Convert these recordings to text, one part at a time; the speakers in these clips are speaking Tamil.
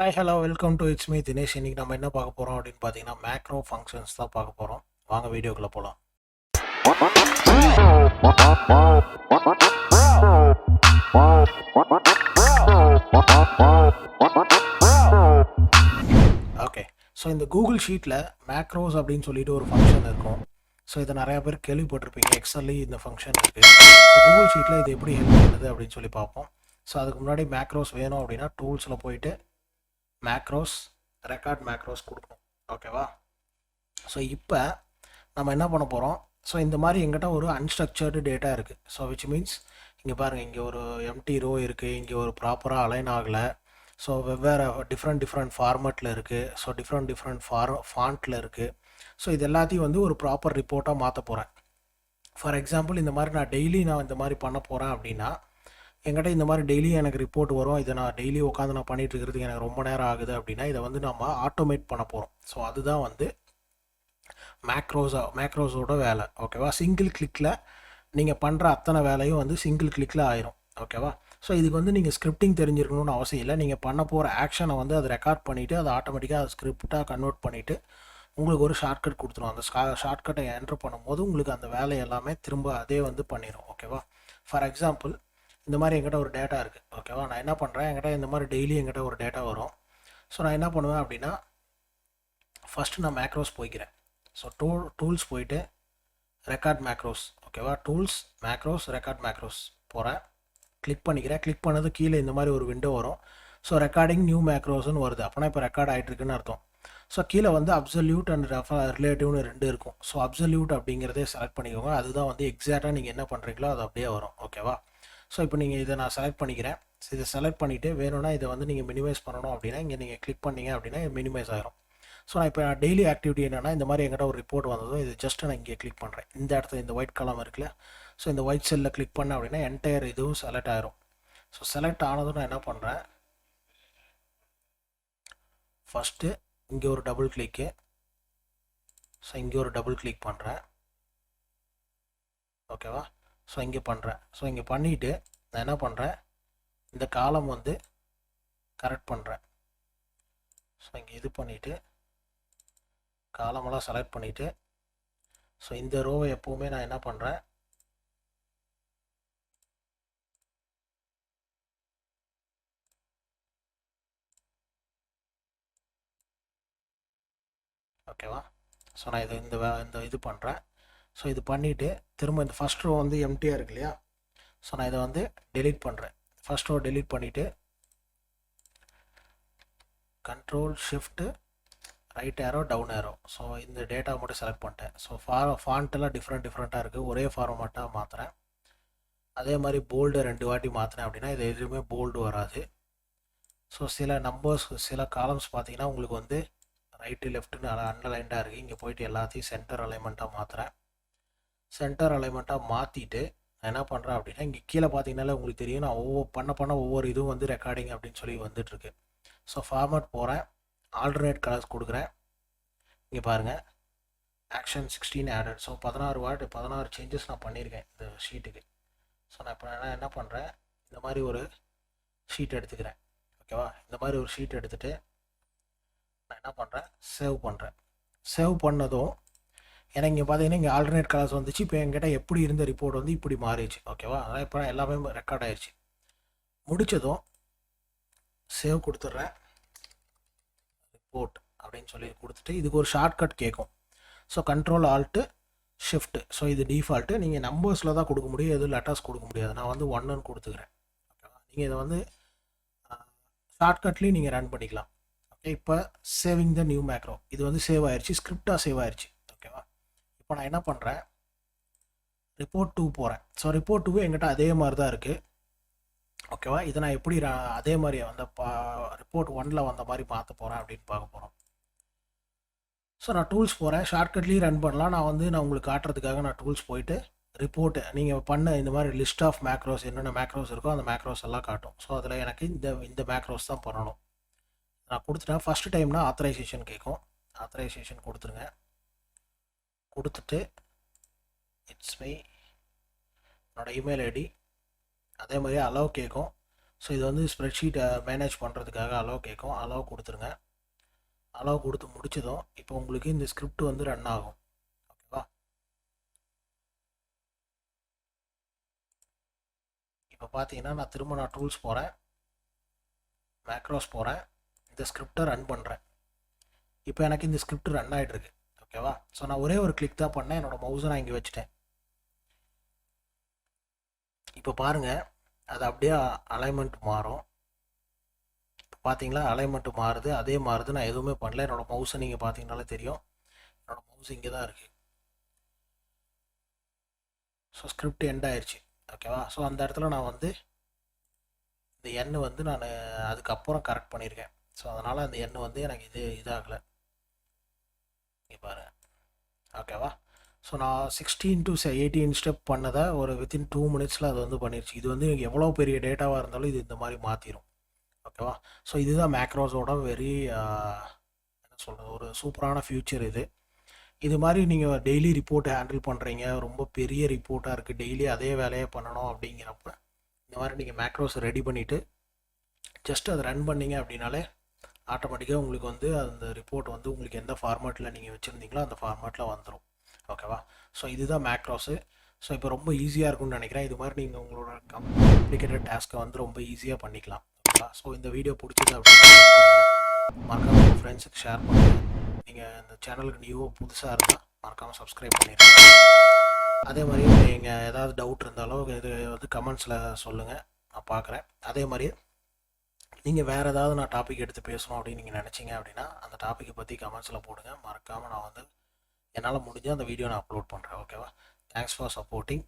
Hi hello welcome to it's me Dinesh. இன்னைக்கு நம்ம என்ன பார்க்க போகிறோம் அப்படின்னு பார்த்தீங்கன்னா மேக்ரோ ஃபங்க்ஷன்ஸ் தான் பார்க்க போகிறோம். வாங்க வீடியோக்குள்ளே போகலாம். ஓகே, ஸோ இந்த கூகுள் ஷீட்டில் மேக்ரோஸ் அப்படின்னு சொல்லிட்டு ஒரு ஃபங்க்ஷன் இருக்கும். ஸோ இதை நிறையா பேர் கேள்விப்பட்டிருப்பீங்க. எக்ஸல்லையும் இந்த ஃபங்க்ஷன் இருக்குது. ஸோ கூகுள் ஷீட்டில் இது எப்படி ஹெல்ப் பண்ணுது அப்படின்னு சொல்லி பார்ப்போம். ஸோ அதுக்கு முன்னாடி மேக்ரோஸ் வேணும் அப்படின்னா டூல்ஸில் போயிட்டு மேக்ரோஸ் ரெக்கார்ட் மேக்ரோஸ் கொடுக்கணும். ஓகேவா? ஸோ இப்போ நம்ம என்ன பண்ண போகிறோம், ஸோ இந்த மாதிரி எங்கிட்ட ஒரு அன்ஸ்ட்ரக்சர்டு டேட்டா இருக்குது. ஸோ விச் மீன்ஸ் இங்கே பாருங்கள், இங்கே ஒரு எம்டி ரோ இருக்குது, இங்கே ஒரு ப்ராப்பராக அலைன் ஆகலை. ஸோ வெவ்வேறு டிஃப்ரெண்ட் ஃபார்மேட்டில் இருக்குது. ஸோ டிஃப்ரெண்ட் ஃபாண்ட்டில் இருக்குது. ஸோ இது எல்லாத்தையும் வந்து ஒரு ப்ராப்பர் ரிப்போர்ட்டாக மாற்ற போகிறேன். ஃபார் எக்ஸாம்பிள் இந்த மாதிரி நான் டெய்லி இந்த மாதிரி பண்ண போகிறேன் அப்படின்னா என்கிட்ட இந்த மாதிரி டெய்லி எனக்கு ரிப்போர்ட் வரும். இதை நான் டெய்லி உட்காந்து நான் பண்ணிகிட்டு இருக்கிறதுக்கு எனக்கு ரொம்ப நேரம் ஆகுது அப்படின்னா இதை வந்து நம்ம ஆட்டோமேட் பண்ண போகிறோம். ஸோ அதுதான் வந்து மேக்ரோஸோட வேலை. ஓகேவா? சிங்கிள் கிளிக்கில் நீங்கள் பண்ணுற அத்தனை வேலையும் வந்து சிங்கிள் கிளிக்கில் ஆயிரும். ஓகேவா? ஸோ இதுக்கு வந்து நீங்கள் ஸ்கிரிப்டிங் தெரிஞ்சிருக்கணும்னு அவசியம் இல்லை. நீங்கள் பண்ண போகிற ஆக்ஷனை வந்து அதை ரெக்கார்ட் பண்ணிவிட்டு அதை ஆட்டோமேட்டிக்காக அதை ஸ்கிரிப்டாக கன்வெர்ட் பண்ணிவிட்டு உங்களுக்கு ஒரு ஷார்ட்கட் கொடுத்துரும். அந்த ஷார்ட்கட்டை என்ட்ரு பண்ணும்போது உங்களுக்கு அந்த வேலை எல்லாமே திரும்ப அதே வந்து பண்ணிடும். ஓகேவா? ஃபார் எக்ஸாம்பிள் இந்த மாதிரி என்கிட்ட ஒரு டேட்டா இருக்குது. ஓகேவா? நான் என்ன பண்ணுறேன், என்கிட்ட இந்த மாதிரி டெய்லி என்கிட்ட ஒரு டேட்டா வரும். ஸோ நான் என்ன பண்ணுவேன் அப்படின்னா ஃபஸ்ட்டு நான் மேக்ரோஸ் போய்க்கிறேன். ஸோ டூல்ஸ் போயிட்டு ரெக்கார்ட் மேக்ரோஸ். ஓகேவா? டூல்ஸ் மேக்ரோஸ் ரெக்கார்ட் மேக்ரோஸ் போகிறேன், கிளிக் பண்ணிக்கிறேன். கிளிக் பண்ணது கீழே இந்த மாதிரி ஒரு விண்டோ வரும். ஸோ ரெக்கார்டிங் நியூ மேக்ரோஸ்னு வருது. அப்போனா இப்போ ரெக்கார்ட் ஆகிட்டு இருக்குன்னு அர்த்தம். ஸோ கீழே வந்து அப்சல்யூட் அண்ட் ரிலேட்டிவ்னு ரெண்டு இருக்கும். ஸோ அப்சல்யூட் அப்படிங்கிறதே செலக்ட் பண்ணிக்கோங்க. அதுதான் வந்து எக்ஸாக்டாக நீங்கள் என்ன பண்ணுறீங்களோ அது அப்படியே வரும். ஓகேவா? ஸோ இப்போ நீங்கள் இதை நான் செலக்ட் பண்ணிக்கிறேன். ஸோ இதை செலக்ட் பண்ணிவிட்டு வேணும்னா இதை வந்து நீங்கள் மினிமைஸ் பண்ணணும் அப்படின்னா இங்கே நீங்கள் கிளிக் பண்ணிங்க அப்படின்னா மினிமைஸ் ஆகிரும். ஸோ நான் இப்போ டெய்லி ஆக்டிவிட்டி என்னென்னா இந்த மாதிரி எங்கிட்ட ஒரு ரிப்போர்ட் வந்ததும் இது ஜஸ்ட்டு நான் இங்கே கிளிக் பண்ணுறேன். இந்த இடத்துல இந்த ஒயிட் கலம் இருக்குல்ல, ஸோ இந்த ஒயிட் செல்லில் கிளிக் பண்ணேன் அப்படின்னா என்டையர் இதுவும் செலக்ட் ஆகிரும். ஸோ செலக்ட் ஆனதும் நான் என்ன பண்ணுறேன், ஃபஸ்ட்டு இங்கே ஒரு டபுள் கிளிக்கு. ஸோ இங்கே ஒரு டபுள் கிளிக் பண்ணுறேன். ஓகேவா? ஸோ இங்கே பண்ணுறேன். ஸோ இங்கே பண்ணிவிட்டு நான் என்ன பண்ணுறேன், இந்த காலம் வந்து கரெக்ட் பண்ணுறேன். ஸோ இங்கே இது பண்ணிவிட்டு காலமெல்லாம் செலக்ட் பண்ணிவிட்டு ஸோ இந்த ரோவை எப்போவுமே நான் என்ன பண்ணுறேன், ஓகேவா? ஸோ நான் இந்த இது பண்ணுறேன். ஸோ இது பண்ணிவிட்டு திரும்ப இந்த ஃபஸ்ட் ரோ வந்து எம்டியாக இருக்கு இல்லையா, ஸோ நான் இதை வந்து டெலீட் பண்ணுறேன். ஃபஸ்ட் ரோ டெலீட் பண்ணிவிட்டு control shift right arrow down arrow. So இந்த டேட்டா மட்டும் செலக்ட் பண்ணிட்டேன். ஸோ ஃபாண்ட்டெல்லாம் டிஃப்ரெண்ட்டாக இருக்குது. ஒரே ஃபார்மேட்டாக மாற்றுறேன். அதே மாதிரி போல்டு 2 வாட்டி மாற்றினேன் அப்படின்னா இது எதுவுமே போல்டு வராது. ஸோ சில நம்பர்ஸ் சில காலம்ஸ் பார்த்தீங்கன்னா உங்களுக்கு வந்து ரைட்டு லெஃப்ட்டுன்னு அண்டர்லைண்டாக இருக்குது. இங்கே போயிட்டு எல்லாத்தையும் சென்டர் அலைன்மெண்ட்டாக மாற்றுறேன். சென்டர் அலைன்மெண்ட்டாக மாற்றிட்டு நான் என்ன பண்ணுறேன் அப்படின்னா இங்கே கீழே பார்த்தீங்கன்னாலே உங்களுக்கு தெரியும் நான் பண்ண ஒவ்வொரு இதுவும் வந்து ரெக்கார்டிங் அப்படின்னு சொல்லி வந்துட்டுருக்கு. ஸோ ஃபார்மேட் போகிறேன், ஆல்டர்னேட் கலர்ஸ் கொடுக்குறேன். இங்கே பாருங்கள், ஆக்ஷன் 16 ஆடட். ஸோ 16 சேஞ்சஸ் நான் பண்ணியிருக்கேன் இந்த ஷீட்டுக்கு. ஸோ நான் இப்போ என்ன பண்ணுறேன், இந்த மாதிரி ஒரு ஷீட் எடுத்துக்கிறேன். ஓகேவா? இந்த மாதிரி ஒரு ஷீட் எடுத்துகிட்டு நான் என்ன பண்ணுறேன், சேவ் பண்ணுறேன். சேவ் பண்ணதும் எனக்கு இங்கே பார்த்தீங்கன்னா இங்கே ஆல்டர்னேட் கலர்ஸ் வந்துச்சு. இப்போ என்கிட்ட எப்படி இருந்த ரிப்போர்ட் வந்து இப்படி மாறிடுச்சு. ஓகேவா? அதனால் இப்போ எல்லாமே ரெக்கார்ட் ஆயிடுச்சு. முடித்ததும் சேவ் கொடுத்துட்றேன், ரிப்போர்ட் அப்படின்னு சொல்லி கொடுத்துட்டு இதுக்கு ஒரு ஷார்ட்கட் கேட்கும். So control alt shift. So இது டிஃபால்ட்டு. நீங்கள் நம்பர்ஸில் தான் கொடுக்க முடியும், எதுவும் லெட்டர்ஸ் கொடுக்க முடியாது. நான் வந்து 1ன்னு கொடுத்துக்கிறேன். ஓகேவா? நீங்கள் இதை வந்து ஷார்ட்கட்லேயும் நீங்கள் ரன் பண்ணிக்கலாம். ஓகே, இப்போ சேவிங் த நியூ மேக்ரோ. இது வந்து சேவ் ஆயிடுச்சு, ஸ்கிரிப்டாக சேவ் ஆயிடுச்சு. ஓகேவா? இப்போ நான் என்ன பண்ணுறேன், ரிப்போர்ட் 2 போகிறேன். ஸோ ரிப்போர்ட் 2 என்கிட்ட அதே மாதிரி தான் இருக்குது. ஓகேவா? இதை நான் எப்படி அதே மாதிரி அந்த ரிப்போர்ட் 1ல் வந்த மாதிரி மாற்ற போகிறேன் அப்படின்னு பார்க்க போகிறோம். ஸோ நான் டூல்ஸ் போகிறேன், ஷார்ட்கட்லேயும் ரன் பண்ணலாம். நான் உங்களுக்கு காட்டுறதுக்காக நான் டூல்ஸ் போயிட்டு ரிப்போர்ட்டு நீங்கள் பண்ண இந்த மாதிரி லிஸ்ட் ஆஃப் மேக்ரோஸ் என்னென்ன மேக்ரோஸ் இருக்கோ அந்த மேக்ரோஸ் எல்லாம் காட்டும். ஸோ அதில் எனக்கு இந்த மேக்ரோஸ் தான் பண்ணணும். நான் கொடுத்துட்டேன். ஃபஸ்ட்டு டைம்னா ஆத்தரைசேஷன் கேட்கும். ஆத்தரைசேஷன் கொடுத்துருங்க. கொடுத்துட்டு இட்ஸ் மீ என்னோடய இமெயில் ஐடி அதே மாதிரி அலோவ் கேட்கும். ஸோ இது வந்து ஸ்ப்ரெட்ஷீட்டை மேனேஜ் பண்ணுறதுக்காக அலோவ் கேட்கும். அலோவ் கொடுத்துருங்க. அலோவ் கொடுத்து முடிச்சதும் இப்போ உங்களுக்கு இந்த ஸ்கிரிப்ட் வந்து ரன் ஆகும். ஓகேவா? இப்போ பார்த்தீங்கன்னா நான் திரும்ப டூல்ஸ் போகிறேன், மேக்ரோஸ் போகிறேன், இந்த ஸ்கிரிப்டை ரன் பண்ணுறேன். இப்போ எனக்கு இந்த ஸ்கிரிப்ட் ரன் ஆகிட்டுருக்கு. ஓகேவா? ஸோ நான் ஒரே ஒரு கிளிக் தான் பண்ணேன், என்னோடய மவுஸை நான் இங்கே வச்சுட்டேன். இப்போ பாருங்கள், அது அப்படியே அலைன்மெண்ட் மாறும். இப்போ பார்த்தீங்களா, அலைன்மெண்ட்டு மாறுது, அதே மாறுது. நான் எதுவுமே பண்ணல. என்னோடய மவுஸை நீங்கள் பார்த்தீங்கனாலே தெரியும், என்னோடய மவுஸ் இங்கே தான் இருக்குது. ஸோ ஸ்கிரிப்ட் எண்ட் ஆயிடுச்சு. ஓகேவா? ஸோ அந்த இடத்துல நான் வந்து இந்த எண்ணு வந்து நான் அதுக்கப்புறம் கரெக்ட் பண்ணியிருக்கேன். ஸோ அதனால் அந்த எண்ணு வந்து எனக்கு இதாகலை. இங்கே பாருங்கள். ஓகேவா? ஸோ நான் 16 to 18 ஸ்டெப் பண்ணதை ஒரு வித்தின் 2 மினிட்ஸில் அது வந்து பண்ணிடுச்சு. இது வந்து எவ்வளோ பெரிய டேட்டாவாக இருந்தாலும் இது இந்த மாதிரி மாற்றிடும். ஓகேவா? ஸோ இதுதான் மேக்ரோஸோட என்ன சொல்கிறது, ஒரு சூப்பரான ஃபியூச்சர் இது. இது மாதிரி நீங்கள் டெய்லி ரிப்போர்ட் ஹேண்டில் பண்ணுறீங்க, ரொம்ப பெரிய ரிப்போர்ட்டாக இருக்குது, டெய்லி அதே வேலையை பண்ணணும் அப்படிங்கிறப்ப இந்த மாதிரி நீங்கள் மேக்ரோஸ் ரெடி பண்ணிவிட்டு ஜஸ்ட் அதை ரன் பண்ணிங்க அப்படின்னாலே ஆட்டோமேட்டிக்காக உங்களுக்கு வந்து அந்த ரிப்போர்ட் வந்து உங்களுக்கு எந்த ஃபார்மேட்டில் நீங்கள் வச்சுருந்தீங்களோ அந்த ஃபார்மேட்டில் வந்துடும். ஓகேவா? ஸோ இதுதான் மேக்ரோஸு. ஸோ இப்போ ரொம்ப ஈஸியாக இருக்கும்னு நினைக்கிறேன். இது மாதிரி நீங்கள் உங்களோட காம்ப்ளிகேட்டட் டாஸ்க்கை வந்து ரொம்ப ஈஸியாக பண்ணிக்கலாம். ஓகேவா? ஸோ இந்த வீடியோ பிடிச்சது அப்படின்னா மறக்காமல் உங்கள் ஃப்ரெண்ட்ஸுக்கு ஷேர் பண்ணுங்கள். நீங்கள் இந்த சேனலுக்கு நியூ புதுசாக இருந்தால் மறக்காமல் சப்ஸ்கிரைப் பண்ணிடுங்க. அதே மாதிரி நீங்கள் ஏதாவது டவுட் இருந்தாலோ இது வந்து கமெண்ட்ஸில் சொல்லுங்கள், நான் பார்க்குறேன். அதே மாதிரி நீங்கள் வேறு ஏதாவது நான் டாபிக் எடுத்து பேசணும் அப்படின்னு நீங்கள் நினச்சிங்க அப்படின்னா அந்த டாப்பிக்கை பற்றி கமெண்ட்ஸில் போடுங்க. மறக்காமல் நான் வந்து என்னால் முடிஞ்ச அந்த வீடியோ நான் அப்லோட் பண்ணுறேன். ஓகேவா? Thanks for supporting.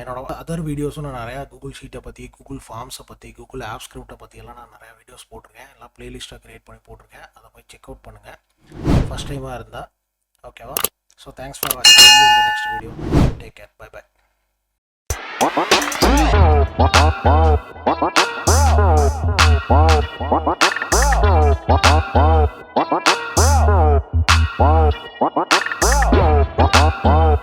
என்னோட அதர் வீடியோஸும் நான் நிறையா கூகுள் ஷீட்டை பற்றி, கூகுள் ஃபார்ம்ஸை பற்றி, கூகுள் ஆப் ஸ்கிரிப்டை பற்றியெல்லாம் நான் நிறையா வீடியோஸ் போட்டிருக்கேன். எல்லாம் ப்ளேலிஸ்ட்டாக க்ரியேட் பண்ணி போட்டிருக்கேன். அதை போய் செக் அவுட் பண்ணுங்கள் ஃபஸ்ட் டைமாக இருந்தால். ஓகேவா? ஸோ தேங்க்ஸ் ஃபார் வாட்சிங். இந்த next video. Take care. Bye bye. Wow.